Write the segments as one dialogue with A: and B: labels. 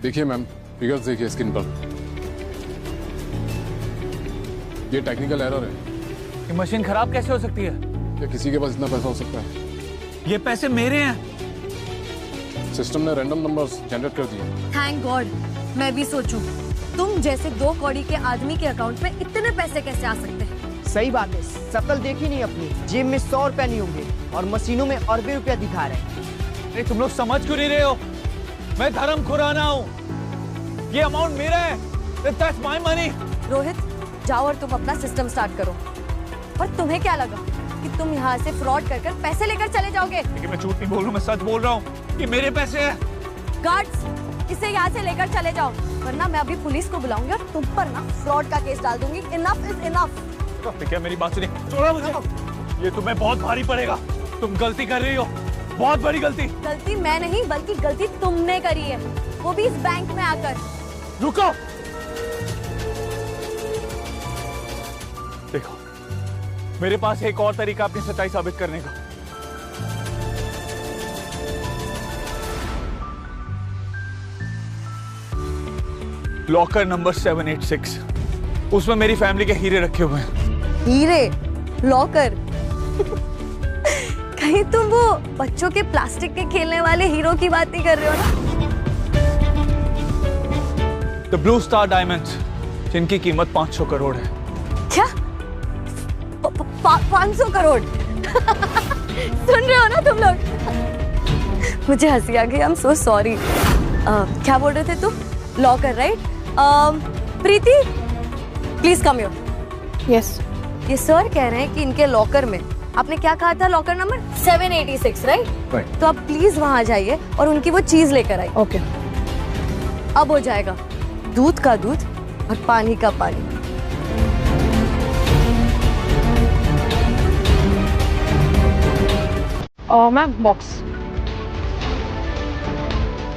A: देखिए ma'am, figures देखिए screen पर। ये टेक्निकल एरर है।
B: ये मशीन खराब कैसे हो सकती है?
A: या किसी के पास इतना पैसा हो सकता है?
B: ये पैसे मेरे हैं।
A: सिस्टम ने रैंडम नंबर्स जनरेट कर दिए।
C: Thank God. मैं भी सोचूं, तुम जैसे 2 कौड़ी के आदमी के अकाउंट में इतने पैसे कैसे आ सकते हैं?
D: सही बात है, शक्ल देखी नहीं अपनी, जेब में 100 रुपए नहीं होंगे और मशीनों में अरबों रुपया दिखा रहे हैं।
B: नहीं, तुम लोग समझ क्यों नहीं रहे हो? मैं धर्म खुराना हूँ। ये अमाउंट मेरा है। That's my money.
C: रोहित, जाओ और तुम अपना सिस्टम स्टार्ट करो। और तुम्हें क्या लगा कि तुम यहाँ से फ्रॉड कर पैसे लेकर चले जाओगे?
B: लेकिन मैं झूठ नहीं बोल रहा हूँ, मैं सच बोल रहा हूँ। ये मेरे पैसे हैं।
C: गार्ड्स, इसे यहाँ से लेकर चले जाओ, वरना मैं अभी पुलिस को बुलाऊंगी और तुम पर ना फ्रॉड का केस डाल दूंगी। Enough is enough.
B: क्या मेरी बात सुनिए? छोड़ो मुझे। ये तुम्हें बहुत भारी पड़ेगा। तुम गलती कर रही हो, बहुत बड़ी गलती।
C: गलती मैं नहीं, बल्कि गलती तुमने करी है, वो भी इस बैंक में आकर।
B: रुको, देखो, मेरे पास एक और तरीका अपनी सच्चाई साबित करने का। लॉकर नंबर 786, उसमें मेरी फैमिली के हीरे रखे हुए हैं।
C: हीरे? लॉकर? कहीं तुम वो बच्चों के प्लास्टिक के खेलने वाले हीरो की बात नहीं कर रहे हो ना?
B: द ब्लू स्टार डायमंड्स, जिनकी कीमत 500 करोड़ है।
C: क्या? 500 करोड़? सुन रहे हो ना तुम लोग? मुझे हंसी आ गई। I am so sorry. क्या बोल रहे थे तुम? Locker, right? Preeti, please come here.
E: Yes.
C: ये सर कह रहे हैं कि इनके लॉकर में, आपने क्या कहा था, लॉकर नंबर 786, राइट? तो आप प्लीज वहां जाइए और उनकी वो चीज लेकर आइए।
E: ओके।
C: अब हो जाएगा दूध का दूध और पानी का पानी।
E: Ma'am, box.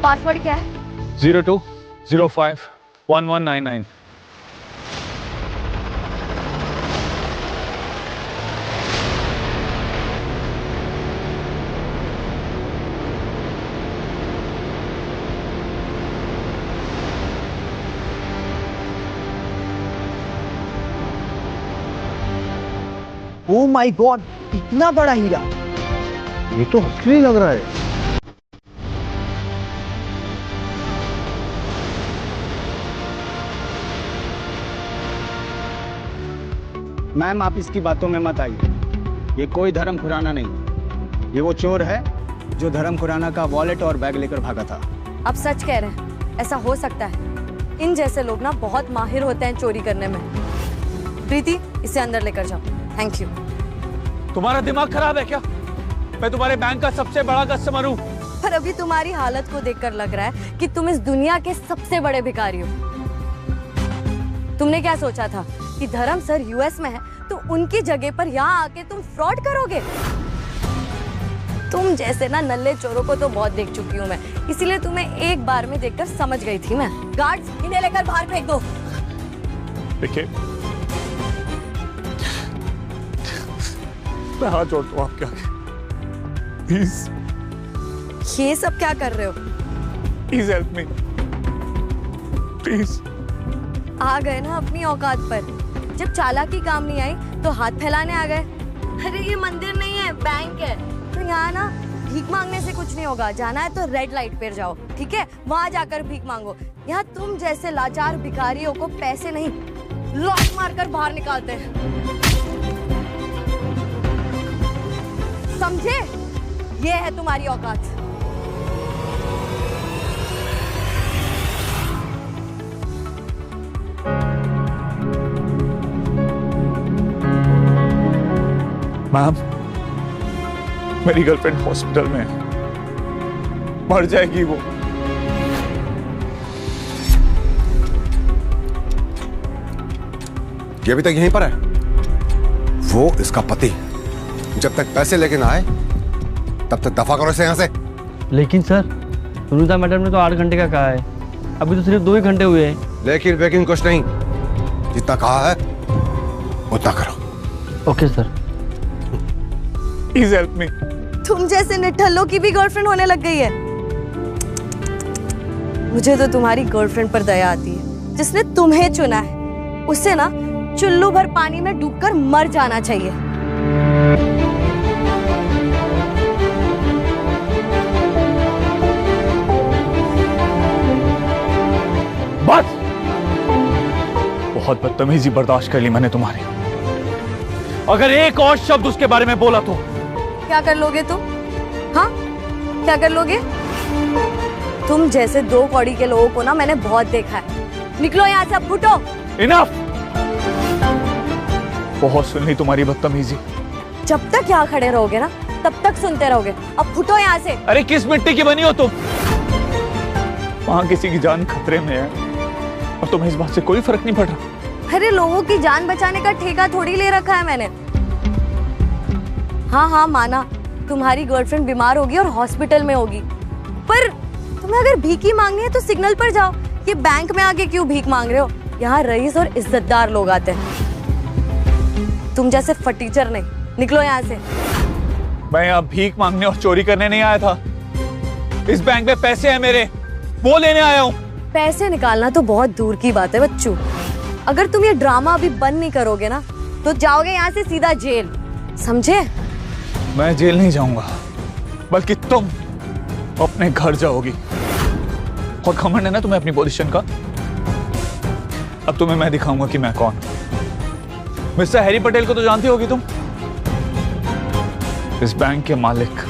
C: पासवर्ड क्या है?
B: 02051199।
D: ओह माय गॉड, इतना बड़ा हीरा!
F: ये तो असली लग रहा है।
G: मैम, आप इसकी बातों में मत आइए। ये कोई धर्म खुराना नहीं, ये वो चोर है जो धर्म खुराना का वॉलेट और बैग लेकर भागा था।
C: आप सच कह रहे हैं, ऐसा हो सकता है। इन जैसे लोग ना बहुत माहिर होते हैं चोरी करने में। प्रीति, इसे अंदर लेकर जाओ। Thank you.
B: तुम्हारा दिमाग खराब है क्या? मैं तुम्हारे बैंक का सबसे बड़ा कस्टमर हूँ।
C: पर अभी तुम्हारी हालत को देखकर लग रहा है कि तुम इस दुनिया के सबसे बड़े भिखारी हो। तुमने क्या सोचा था कि धर्म सर यूएस में है तो उनकी जगह पर यहाँ आके तुम फ्रॉड करोगे? तुम जैसे ना नल्ले चोरों को तो बहुत देख चुकी हूँ मैं, इसीलिए तुम्हें एक बार में देखकर समझ गई थी मैं। गार्ड्स, इन्हें लेकर बाहर फेंक दो।
B: देखिए, मैं हाथ जोड़ता हूँ आपके आगे, प्लीज।
C: ये सब क्या कर रहे हो?
B: Please help me, please.
C: आ गए ना अपनी औकात पर। जब चालाकी काम नहीं आई तो हाथ फैलाने आ गए। अरे ये मंदिर नहीं है, बैंक है। तो यहाँ ना भीख मांगने से कुछ नहीं होगा। जाना है तो रेड लाइट पर जाओ, ठीक है? वहां जाकर भीख मांगो। यहाँ तुम जैसे लाचार भिखारियों को पैसे नहीं, लॉक मारकर बाहर निकालते हैं, समझे? ये है तुम्हारी औकात।
B: मैम, मेरी गर्लफ्रेंड हॉस्पिटल में है, मर जाएगी वो।
F: ये अभी तक यहीं पर है। वो इसका पति जब तक पैसे लेके ना आए तब तक दफा करो इसे यहाँ से।
H: लेकिन सर, सुनीता मैडम ने तो 8 घंटे का कहा है, अभी तो सिर्फ 2 ही घंटे हुए हैं।
F: लेकिन कुछ नहीं, जितना कहा है उतना करो।
H: Okay sir.
B: प्लीज हेल्प मी।
C: तुम जैसे निठल्लों की भी गर्लफ्रेंड होने लग गई है। मुझे तो तुम्हारी गर्लफ्रेंड पर दया आती है, जिसने तुम्हें चुना है। उससे ना चुल्लू भर पानी में डूबकर मर जाना चाहिए।
B: बस, बहुत बदतमीजी बर्दाश्त कर ली मैंने तुम्हारी। अगर एक और शब्द उसके बारे में बोला तो
C: क्या कर लोगे तुम? हाँ, क्या कर लोगे? तुम जैसे दो कौड़ी के लोगों को ना मैंने बहुत देखा है। निकलो यहाँ से, अब फुटो।
B: इनफ, बहुत सुन ली तुम्हारी बदतमीजी।
C: जब तक यहाँ खड़े रहोगे ना तब तक सुनते रहोगे। अब फुटो यहाँ से।
B: अरे किस मिट्टी की बनी हो तुम? वहां किसी की जान खतरे में है और तुम्हें इस बात से कोई फर्क नहीं पड़ रहा।
C: अरे लोगों की जान बचाने का ठेका थोड़ी ले रखा है मैंने। हाँ हाँ माना, तुम्हारी गर्लफ्रेंड बीमार होगी और हॉस्पिटल में होगी, पर तुम्हें अगर भीख ही मांगनी है तो सिग्नल पर जाओ। ये बैंक में आके क्यों भीख मांग रहे हो? यहाँ रईस और इज्जतदार लोग आते हैं, तुम जैसे फटीचर नहीं। निकलो यहाँ से।
B: मैं यहाँ भीख मांगने और चोरी करने नहीं आया था। इस बैंक में पैसे हैं मेरे, वो लेने आया हूँ।
C: पैसे निकालना तो बहुत दूर की बात है बच्चू। अगर तुम ये ड्रामा अभी बंद नहीं करोगे ना तो जाओगे यहाँ से सीधा जेल, समझे?
B: मैं जेल नहीं जाऊंगा, बल्कि तुम अपने घर जाओगी। और घमंड है ना तुम्हें अपनी पोजीशन का। अब तुम्हें मैं दिखाऊंगा कि मैं कौन। मिस्टर हैरी पटेल को तो जानती होगी तुम, इस बैंक के मालिक।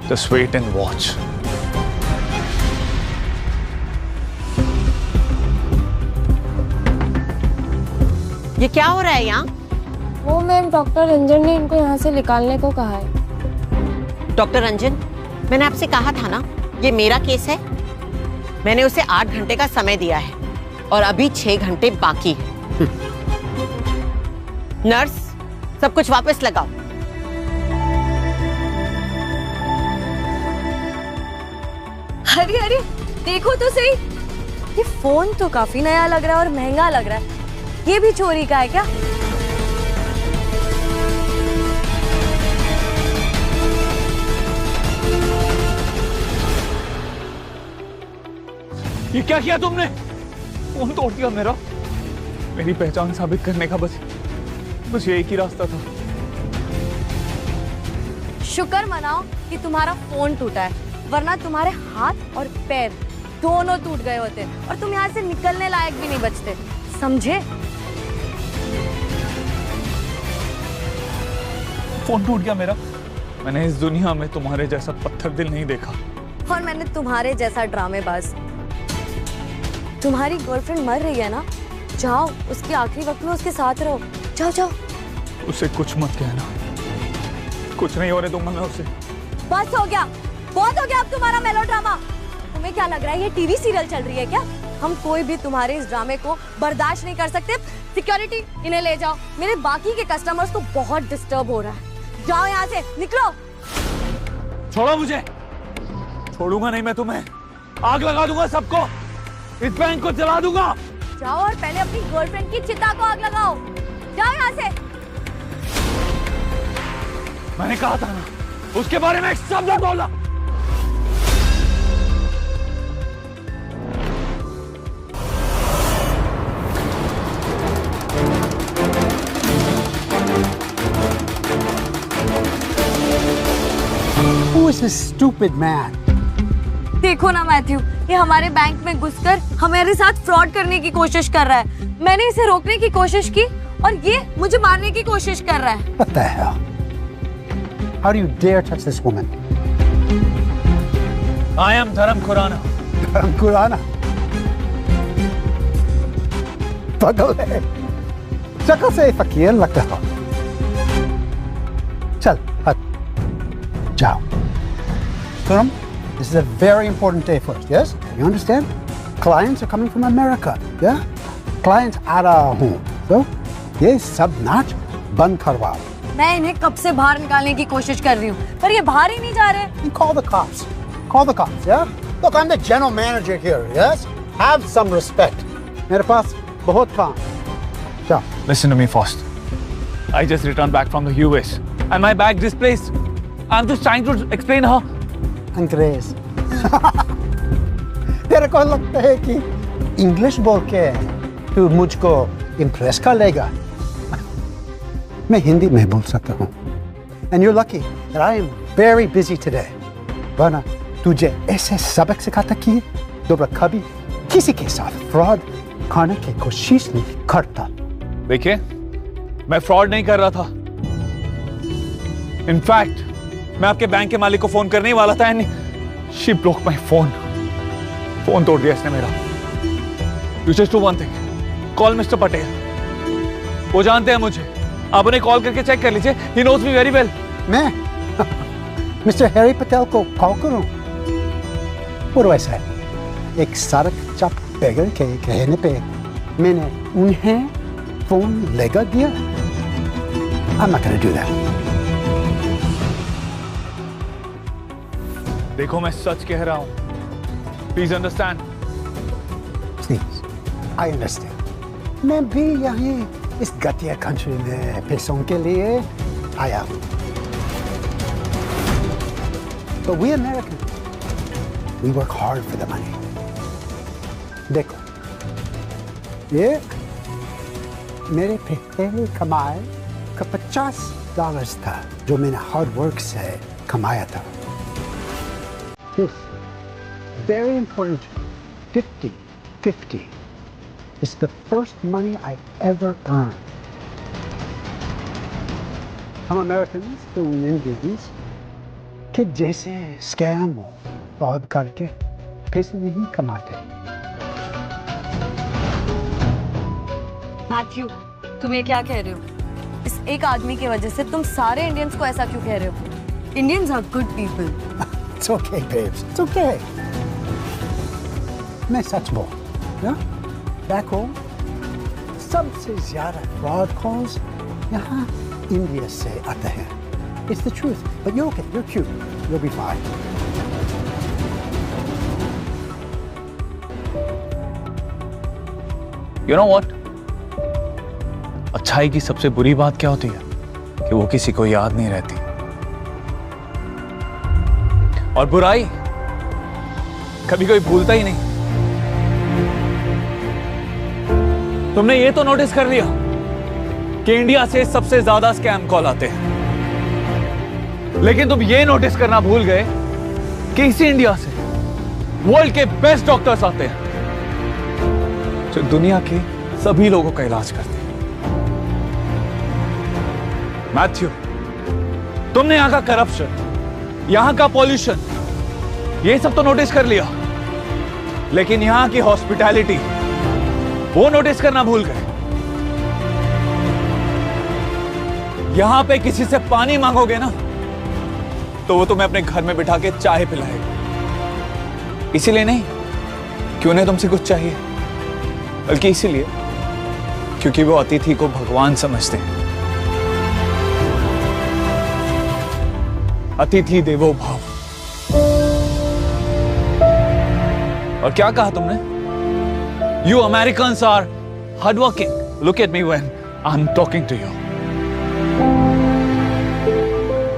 B: Just wait and watch.
E: ये क्या हो रहा है यहाँ?
I: वो मैम, डॉक्टर रंजन ने इनको यहाँ से निकालने को कहा है।
E: डॉक्टर रंजन, मैंने आपसे कहा था ना, ये मेरा केस है। मैंने उसे 8 घंटे का समय दिया है और अभी 6 घंटे बाकी है। नर्स, सब कुछ वापस लगाओ।
C: अरे अरे देखो तो सही, ये फोन तो काफी नया लग रहा है और महंगा लग रहा है। ये भी चोरी का है क्या?
B: ये क्या किया तुमने? फोन तोड़ दिया मेरा। मेरी पहचान साबित करने का बस ये एक ही रास्ता था।
C: शुक्र मनाओ कि तुम्हारा फोन टूटा है, वरना तुम्हारे हाथ और पैर दोनों टूट गए होते और तुम यहाँ से निकलने लायक भी नहीं बचते, समझे?
B: फोन टूट गया मेरा। मैंने इस दुनिया में तुम्हारे जैसा पत्थर दिल नहीं देखा।
C: और मैंने तुम्हारे जैसा ड्रामेबाज। तुम्हारी गर्लफ्रेंड मर रही है ना, जाओ उसके आखिरी वक्त में उसके साथ रहो। जाओ जाओ।
B: उसे कुछ मत कहना, कुछ नहीं होने दूंगा मैं उसे।
C: बस हो गया, बहुत हो गया अब तुम्हारा मेलोड्रामा। तुम्हें क्या लग रहा है ये टीवी सीरियल चल रही है क्या? हम कोई भी तुम्हारे इस ड्रामे को बर्दाश्त नहीं कर सकते। सिक्योरिटी, इन्हें ले जाओ, मेरे बाकी के कस्टमर्स को बहुत डिस्टर्ब हो रहा है। जाओ यहाँ से, निकलो।
B: छोड़ो मुझे। छोड़ूंगा नहीं मैं तुम्हें। आग लगा दूंगा सबको, इस बैंक को जला दूंगा।
C: जाओ और पहले अपनी गर्लफ्रेंड की चिता को आग लगाओ। जाओ यहाँ से।
B: मैंने कहा था ना, उसके बारे में एक शब्द मत बोलना।
J: Who is this stupid man?
C: देखो ना मैथ्यू, ये हमारे बैंक में घुसकर हमारे साथ फ्रॉड करने की कोशिश कर रहा है। मैंने इसे रोकने की कोशिश की और ये मुझे मारने की कोशिश कर रहा है।
J: What the hell? How do you dare touch this woman?
B: I am धर्म खुराना।
J: धर्म खुराना? पागल है, शक्ल से फकीर लगता हो। चल, हट, जाओ। Thuram, this is a very important day for us, yes? You understand? Clients are coming from America, yeah? Clients आ रहा हूँ, so ये सब नाच बंद करवाओ।
C: मैं इन्हें कब से बाहर निकालने की कोशिश कर रही हूँ, पर ये बाहर ही नहीं जा रहे।
J: You call the cops. Call the cops, yeah? Look, I'm the general manager here, yes? Have some respect. मेरे पास बहुत काम। जाओ।
B: Listen to me first. I just returned back from the US and my bag displaced. I'm just trying to explain her.
J: अंग्रेज। तेरे को लगता है कि इंग्लिश बोल के तू मुझको इम्प्रेस कर लेगा? मैं हिंदी में बोल सकता हूँ। And you're lucky that I am very busy today. वरना तुझे ऐसे सबक सिखाता कि दोबारा कभी किसी के साथ फ्रॉड करने की कोशिश नहीं करता।
B: देखिए, मैं फ्रॉड नहीं कर रहा था। इनफैक्ट मैं आपके बैंक के मालिक को फोन करने ही वाला था and she broke my phone तोड़ दिया इसने मेरा। You just do one thing, call mister Patel. वो जानते हैं मुझे, आप उन्हें कॉल करके चेक कर लीजिए। He knows me very well.
J: मैं मिस्टर हैरी पटेल को कॉल करूं? What do I say? एक सड़क चप बेगर के कहने पे मैंने उन्हें फोन लगा दिया? I'm not gonna do that.
B: देखो, मैं सच कह रहा हूं, please understand.
J: Please, I understand. मैं भी यहीं इस घटिया कंट्री में पैसों के लिए आया हूं। But we Americans, we work hard for the money. देखो, ये मेरे पहले कमाए का $50 था जो मैंने हार्ड वर्क से कमाया था। This very important 50-50 is the first money I ever earned. हम Americans तो Indians कि जैसे स्कैम हो फ्रॉड करके पैसे नहीं कमाते।
C: मैथ्यू, तुम ये क्या कह रहे हो? इस एक आदमी की वजह से तुम सारे इंडियंस को ऐसा क्यों कह रहे हो? Indians are good people.
J: It's okay, babes. It's okay. मैं सच बोल, ना? Back home, सबसे ज्यादा fraud calls यहाँ इंडिया से आते हैं। It's the truth. But you're okay. You're cute. You'll be fine.
B: You know what? अच्छाई की सबसे बुरी बात क्या होती है कि वो किसी को याद नहीं रहती, और बुराई कभी कोई भूलता ही नहीं। तुमने ये तो नोटिस कर लिया कि इंडिया से सबसे ज्यादा स्कैम कॉल आते हैं, लेकिन तुम ये नोटिस करना भूल गए कि इसी इंडिया से वर्ल्ड के बेस्ट डॉक्टर्स आते हैं जो दुनिया के सभी लोगों का इलाज करते हैं। मैथ्यू, तुमने यहां का करप्शन, यहां का पॉल्यूशन, ये सब तो नोटिस कर लिया, लेकिन यहां की हॉस्पिटैलिटी वो नोटिस करना भूल गए। यहां पे किसी से पानी मांगोगे ना तो वो तुम्हें अपने घर में बिठा के चाय पिलाएगा, इसीलिए नहीं कि उन्हें तुमसे कुछ चाहिए, बल्कि इसीलिए क्योंकि वो अतिथि को भगवान समझते हैं। अतिथि देवो भाव। और क्या कहा तुमने? You Americans are hardworking. Look at me when I'm talking to you.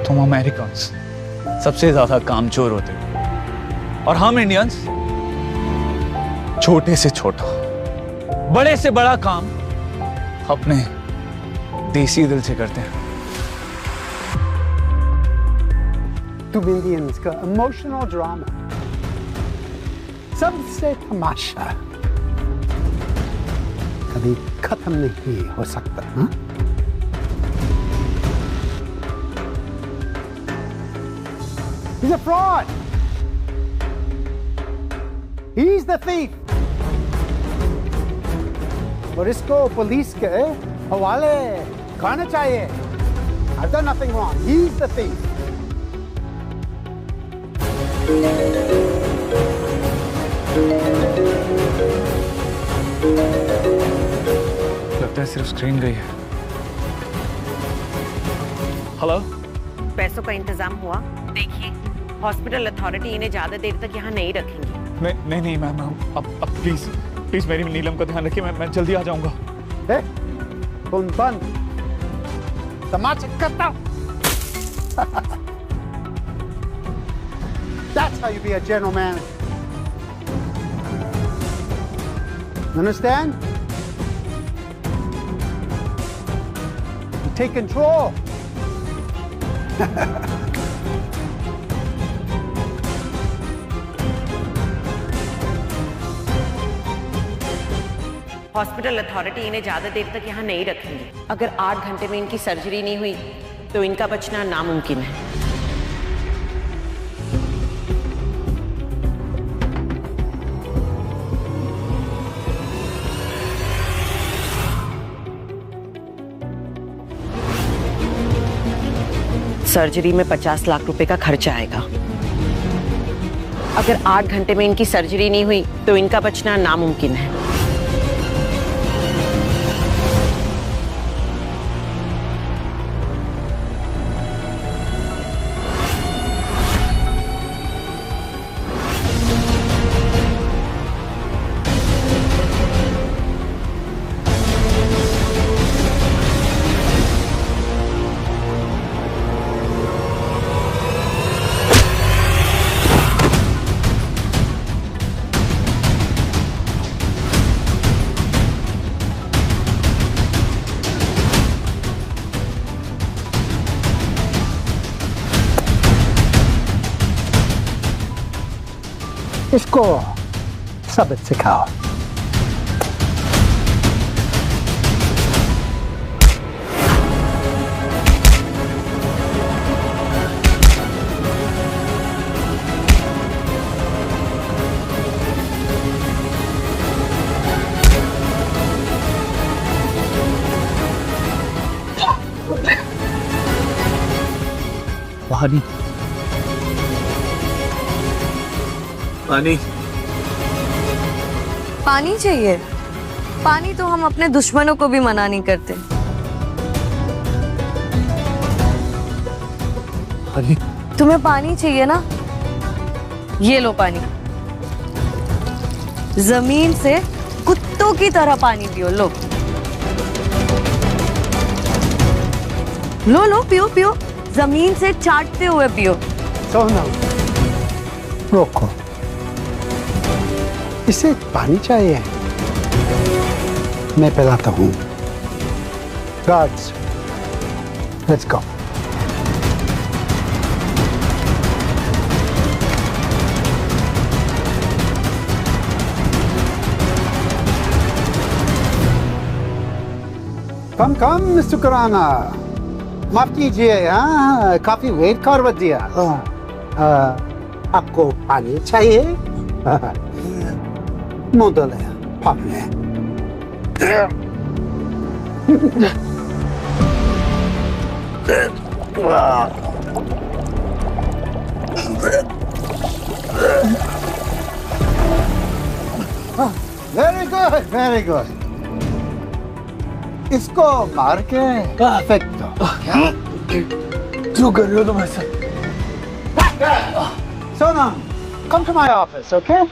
B: तुम अमेरिकन्स सबसे ज्यादा कामचोर होते हो, और हम इंडियंस छोटे से छोटा, बड़े से बड़ा काम अपने देसी दिल से करते हैं।
J: तुम इंडियंस का इमोशनल ड्रामा सबसे तमाशा कभी खत्म नहीं हो सकता। हाँ? He's a fraud. He's the thief. और इसको पुलिस के हवाले करना चाहिए। I've done nothing wrong. He's the thief.
B: लगता है सिर्फ स्क्रीन गई है। हेलो,
E: पैसों का इंतजाम हुआ? देखिए, हॉस्पिटल अथॉरिटी इन्हें ज्यादा देर तक यहाँ नहीं रखेंगी।
B: नहीं मैम, अब प्लीज मेरी नीलम का ध्यान रखिए। मैं जल्दी आ जाऊंगा।
J: फोन बंद, तमाचा करता। That's how you be a gentleman. Understand? You take control.
E: Hospital authority इन्हें ज्यादा देर तक यहाँ नहीं रखेंगे। अगर 8 घंटे में इनकी सर्जरी नहीं हुई तो इनका बचना नामुमकिन है। सर्जरी में 50 लाख रुपए का खर्चा आएगा। अगर 8 घंटे में इनकी सर्जरी नहीं हुई तो इनका बचना नामुमकिन है।
J: इसको सबक सिखाओ।
B: पानी पानी
C: पानी चाहिए? पानी तो हम अपने दुश्मनों को भी मना नहीं करते।
B: पानी
C: तुम्हें पानी चाहिए ना? ये लो पानी। जमीन से कुत्तों की तरह पानी पियो। लो लो लो, पियो पियो, जमीन से चाटते हुए पियो।
J: सोनम, रोको। इसे पानी चाहिए, मैं पिलाता हूँ। Guards, let's go. Come come mister Khurana, माफ कीजिए। हाँ, काफी वेट कर दिया। आपको पानी चाहिए? मोदल है, पापले। Very good, very good. इसको मार के फेंक दो।
B: जो कर रहे हो तुम ऐसा?
J: Sonam, come to my office, okay?